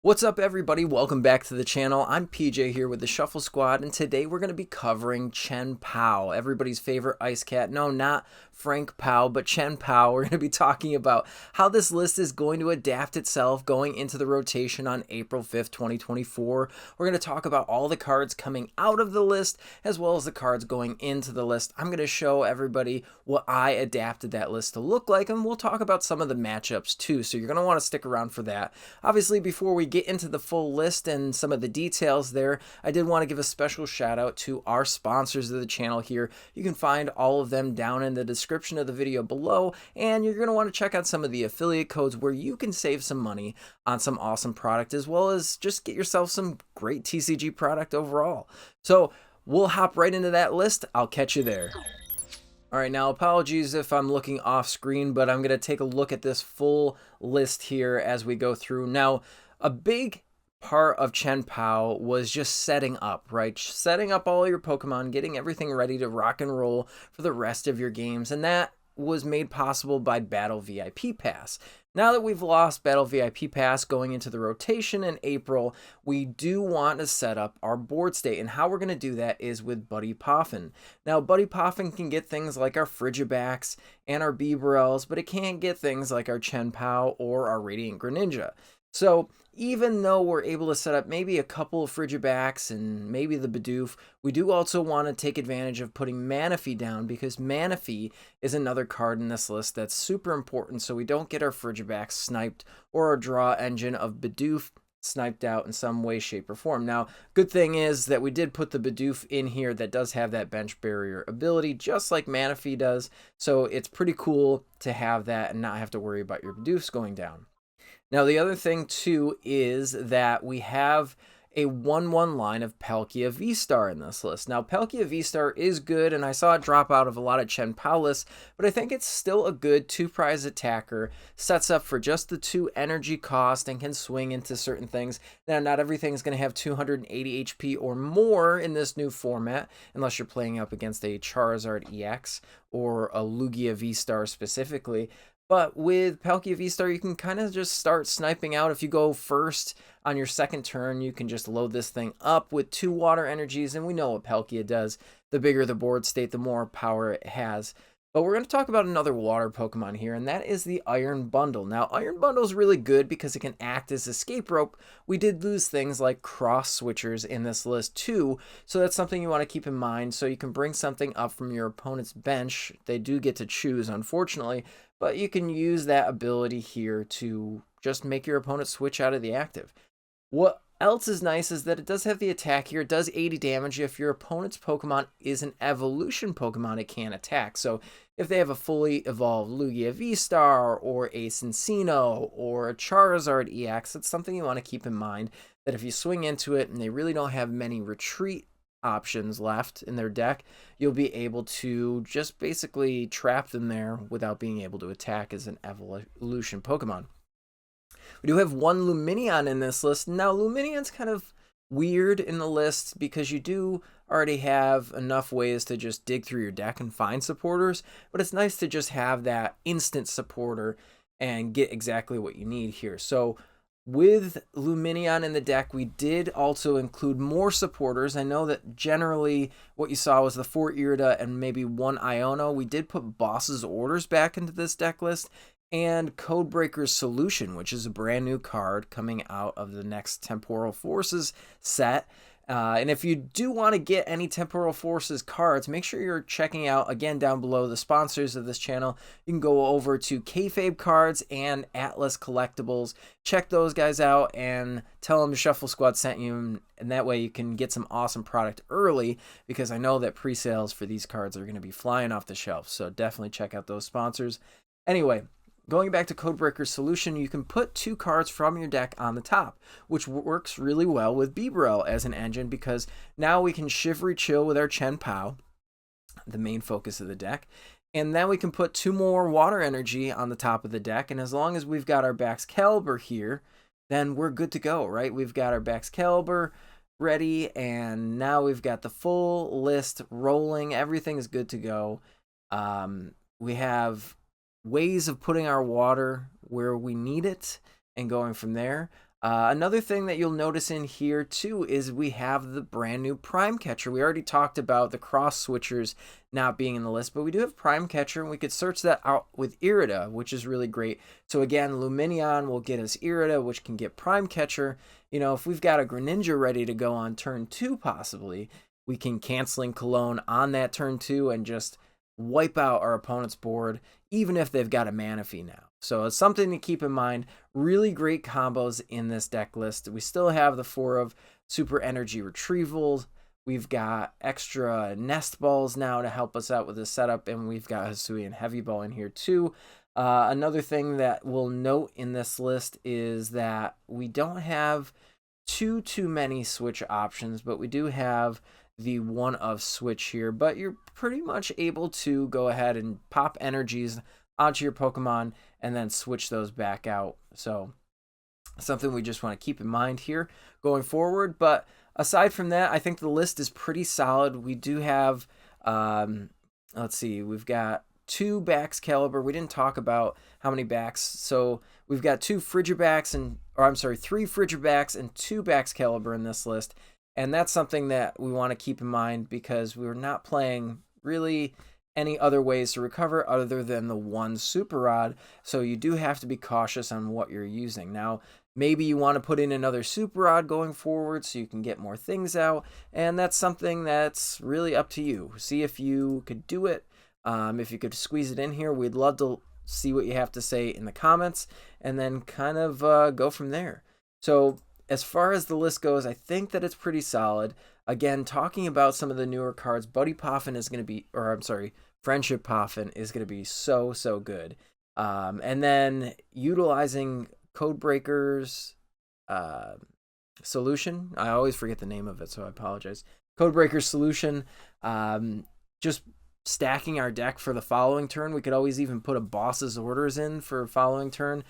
What's up, everybody? Welcome back to the channel. I'm PJ here with the Shuffle Squad, and today we're going to be covering Chien-Pao, everybody's favorite ice cat. No, not Frank Pao, but Chien-Pao. We're going to be talking about how this list is going to adapt itself going into the rotation on April 5th, 2024. We're going to talk about all the cards coming out of the list, as well as the cards going into the list. I'm going to show everybody what I adapted that list to look like, and we'll talk about some of the matchups too, so you're going to want to stick around for that. Obviously, before we get into the full list and some of the details there, I did want to give a special shout out to our sponsors of the channel here. You can find all of them down in the description of the video below, and you're going to want to check out some of the affiliate codes where you can save some money on some awesome product, as well as just get yourself some great TCG product overall. So we'll hop right into that list. I'll catch you there. All right, now apologies if I'm looking off screen, but I'm going to take a look at this full list here as we go through. Now, a big part of Chien-Pao was just setting up, right? Setting up all your Pokemon, getting everything ready to rock and roll for the rest of your games, and that was made possible by Battle VIP Pass. Now that we've lost Battle VIP Pass going into the rotation in April, we do want to set up our board state, and how we're going to do that is with Buddy Poffin. Now, Buddy Poffin can get things like our Frigibax and our Bibarels, but it can't get things like our Chien-Pao or our Radiant Greninja. So even though we're able to set up maybe a couple of Frigibax and maybe the Bidoof, we do also want to take advantage of putting Manaphy down, because Manaphy is another card in this list that's super important so we don't get our Frigibax sniped or our draw engine of Bidoof sniped out in some way, shape, or form. Now, good thing is that we did put the Bidoof in here that does have that bench barrier ability, just like Manaphy does, so it's pretty cool to have that and not have to worry about your Bidoofs going down. Now, the other thing, too, is that we have a 1/1 line of Palkia V-Star in this list. Now, Palkia V-Star is good, and I saw it drop out of a lot of Chien-Pao lists, but I think it's still a good 2-prize attacker, sets up for just the 2 energy cost, and can swing into certain things. Now, not everything's going to have 280 HP or more in this new format, unless you're playing up against a Charizard EX or a Lugia V-Star specifically. But with Palkia V-Star, you can kind of just start sniping out. If you go first on your second turn, you can just load this thing up with 2 water energies, and we know what Palkia does. The bigger the board state, the more power it has. But we're going to talk about another water Pokemon here, and that is the Iron Bundle. Now, Iron Bundle is really good because it can act as escape rope. We did lose things like cross switchers in this list too, so that's something you want to keep in mind. So you can bring something up from your opponent's bench. They do get to choose, unfortunately, but you can use that ability here to just make your opponent switch out of the active. What else is nice is that it does have the attack here. It does 80 damage. If your opponent's Pokemon is an evolution Pokemon, it can attack. So if they have a fully evolved Lugia V-Star or a Cincino or a Charizard EX, it's something you want to keep in mind, that if you swing into it and they really don't have many retreat options left in their deck, you'll be able to just basically trap them there without being able to attack as an evolution Pokemon. We do have 1 Lumineon in this list. Now, Lumineon's kind of weird in the list because you do already have enough ways to just dig through your deck and find supporters, but it's nice to just have that instant supporter and get exactly what you need here. So with Lumineon in the deck, we did also include more supporters. I know that generally what you saw was the 4 Irida and maybe 1 Iono. We did put Boss's Orders back into this deck list, and Codebreaker's Solution, which is a brand new card coming out of the next Temporal Forces set. And if you do want to get any Temporal Forces cards, make sure you're checking out, again, down below, the sponsors of this channel. You can go over to Kayfabe Cards and Atlas Collectibles. Check those guys out and tell them the Shuffle Squad sent you, and that way you can get some awesome product early, because I know that pre-sales for these cards are going to be flying off the shelf. So definitely check out those sponsors. Anyway, going back to Codebreaker's Solution, you can put 2 cards from your deck on the top, which works really well with Bibarel as an engine, because now we can Shivery Chill with our Chien-Pao, the main focus of the deck, and then we can put 2 more water energy on the top of the deck, and as long as we've got our Baxcalibur here, then we're good to go, right? We've got our Baxcalibur ready, and now we've got the full list rolling. Everything is good to go. We have ways of putting our water where we need it and going from there. Another thing that you'll notice in here too is we have the brand new Prime Catcher. We already talked about the cross switchers not being in the list, but we do have Prime Catcher, and we could search that out with Irida, which is really great. So again, Lumineon will get us Irida, which can get Prime Catcher. You know, if we've got a Greninja ready to go on turn 2 possibly, we can Canceling Cologne on that turn 2 and just wipe out our opponent's board, even if they've got a Manaphy now. So it's something to keep in mind. Really great combos in this deck list. We still have the 4 of Super Energy Retrievals. We've got extra Nest Balls now to help us out with this setup, and we've got Hisuian Heavy Ball in here too. Another thing that we'll note in this list is that we don't have too many switch options, but we do have the 1 of switch here. But you're pretty much able to go ahead and pop energies onto your Pokemon and then switch those back out. So something we just want to keep in mind here going forward. But aside from that, I think the list is pretty solid. We do have, let's see, we've got 2 Baxcalibur. We didn't talk about how many backs. So we've got 3 Frigibax and 2 Baxcalibur in this list. And that's something that we want to keep in mind because we're not playing really any other ways to recover other than the 1 Super Rod. So you do have to be cautious on what you're using. Now, maybe you want to put in another Super Rod going forward so you can get more things out. And that's something that's really up to you. See if you could do it. If you could squeeze it in here, we'd love to see what you have to say in the comments and then kind of go from there. So as far as the list goes, I think that it's pretty solid. Again, talking about some of the newer cards, Buddy Poffin is going to be, or I'm sorry, Friendship Poffin is going to be so good. And then utilizing Codebreaker's solution. I always forget the name of it, so I apologize. Codebreaker's solution. Just stacking our deck for the following turn. We could always even put a boss's orders in for following turn.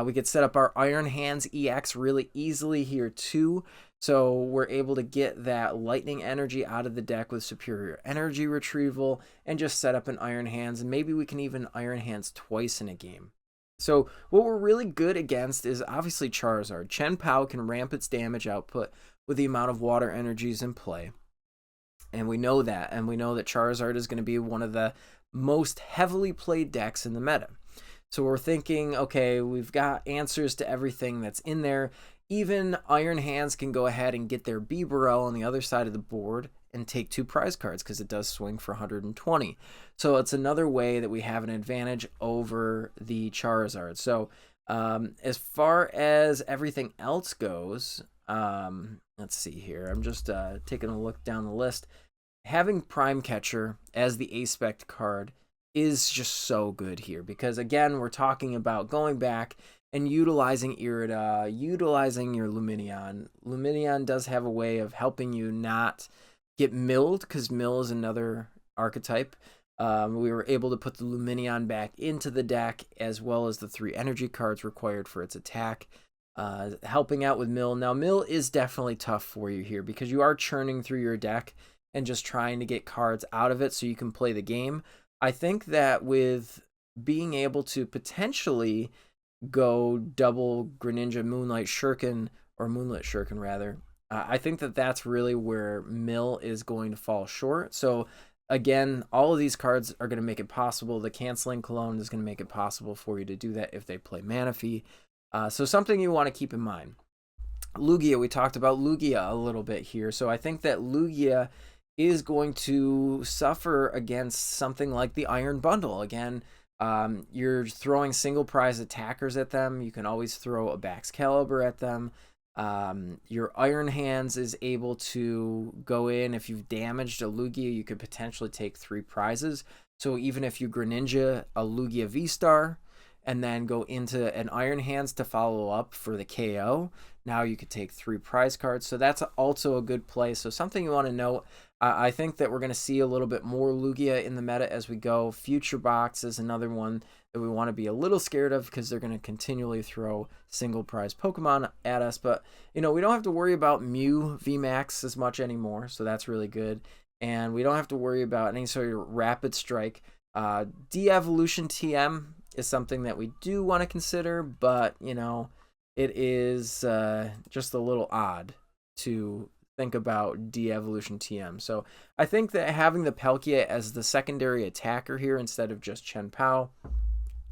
We could set up our Iron Hands EX really easily here too. So we're able to get that lightning energy out of the deck with superior energy retrieval and just set up an Iron Hands. And maybe we can even Iron Hands twice in a game. So what we're really good against is obviously Charizard. Chien-Pao can ramp its damage output with the amount of water energies in play. And we know that. And we know that Charizard is going to be one of the most heavily played decks in the meta. So we're thinking, okay, we've got answers to everything that's in there. Even Iron Hands can go ahead and get their Bibarel on the other side of the board and take 2 prize cards because it does swing for 120. So it's another way that we have an advantage over the Charizard. So as far as everything else goes, let's see here. I'm just taking a look down the list. Having Prime Catcher as the A-Spec card is just so good here because, again, we're talking about going back and utilizing Irida, utilizing your Lumineon. Lumineon does have a way of helping you not get milled because mill is another archetype. We were able to put the Lumineon back into the deck as well as the 3 energy cards required for its attack, helping out with mill. Now, mill is definitely tough for you here because you are churning through your deck and just trying to get cards out of it so you can play the game. I think that with being able to potentially go double Greninja Moonlight Shuriken, or Moonlit Shuriken rather, I think that that's really where mill is going to fall short. So again, all of these cards are going to make it possible. The Canceling Cologne is going to make it possible for you to do that if they play Manaphy. So something you want to keep in mind. Lugia, we talked about Lugia a little bit here. So I think that Lugia is going to suffer against something like the Iron Bundle. Again, you're throwing single prize attackers at them. You can always throw a Baxcalibur at them. Your Iron Hands is able to go in. If you've damaged a Lugia, you could potentially take 3 prizes. So even if you Greninja a Lugia VSTAR and then go into an Iron Hands to follow up for the KO, now you could take 3 prize cards. So that's also a good play. So something you want to note. I think that we're going to see a little bit more Lugia in the meta as we go. Future Box is another one that we want to be a little scared of because they're going to continually throw single prize Pokemon at us. But, you know, we don't have to worry about Mew VMAX as much anymore, so that's really good. And we don't have to worry about any sort of Rapid Strike. De-Evolution TM is something that we do want to consider, but, you know, it is just a little odd to think about de-evolution TM. So I think that having the Palkia as the secondary attacker here instead of just Chien-Pao,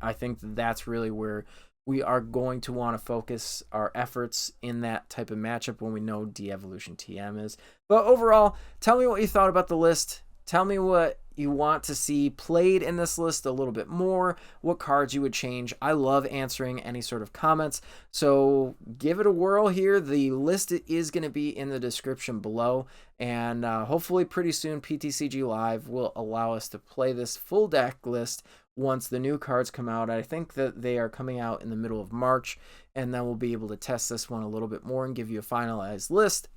I think that's really where we are going to want to focus our efforts in that type of matchup when we know de-evolution TM is. But overall, tell me what you thought about the list. Tell me what you want to see played in this list a little bit more, what cards you would change. I love answering any sort of comments, so give it a whirl here. The list is going to be in the description below, and hopefully pretty soon PTCG Live will allow us to play this full deck list once the new cards come out. I think that they are coming out in the middle of March, and then we'll be able to test this one a little bit more and give you a finalized list.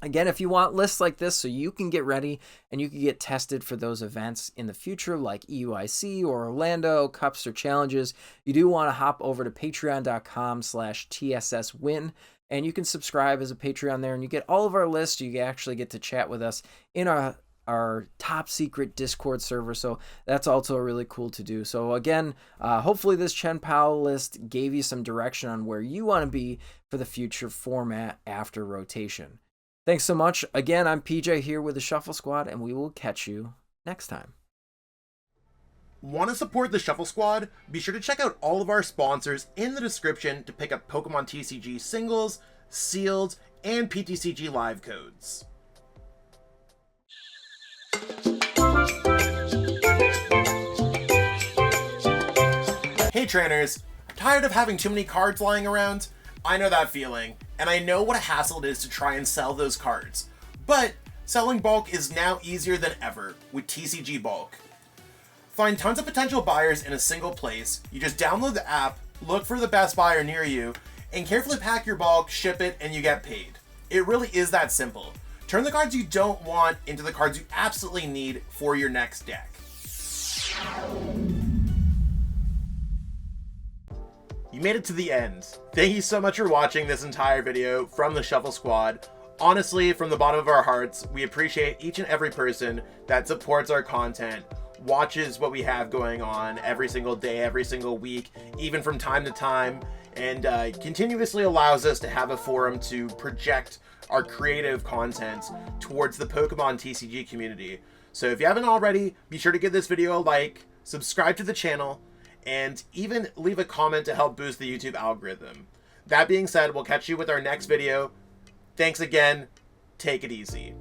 Again, if you want lists like this so you can get ready and you can get tested for those events in the future like EUIC or Orlando, Cups or Challenges, you do want to hop over to patreon.com/TSSwin, and you can subscribe as a Patreon there and you get all of our lists. You actually get to chat with us in our top secret Discord server, so that's also really cool to do. So again, hopefully this Chien-Pao list gave you some direction on where you want to be for the future format after rotation. Thanks so much. Again, I'm PJ here with the Shuffle Squad, and we will catch you next time. Want to support the Shuffle Squad? Be sure to check out all of our sponsors in the description to pick up Pokemon TCG singles, sealed, and PTCG live codes. Hey trainers, tired of having too many cards lying around? I know that feeling, and I know what a hassle it is to try and sell those cards. But selling bulk is now easier than ever with TCG Bulk. Find tons of potential buyers in a single place. You just download the app, look for the best buyer near you, and carefully pack your bulk, ship it, and you get paid. It really is that simple. Turn the cards you don't want into the cards you absolutely need for your next deck. You made it to the end. Thank you so much for watching this entire video from the Shuffle Squad. Honestly, from the bottom of our hearts, we appreciate each and every person that supports our content, watches what we have going on every single day, every single week, even from time to time, and continuously allows us to have a forum to project our creative content towards the Pokemon TCG community. So if you haven't already, be sure to give this video a like, subscribe to the channel, and even leave a comment to help boost the YouTube algorithm. That being said, we'll catch you with our next video. Thanks again. Take it easy.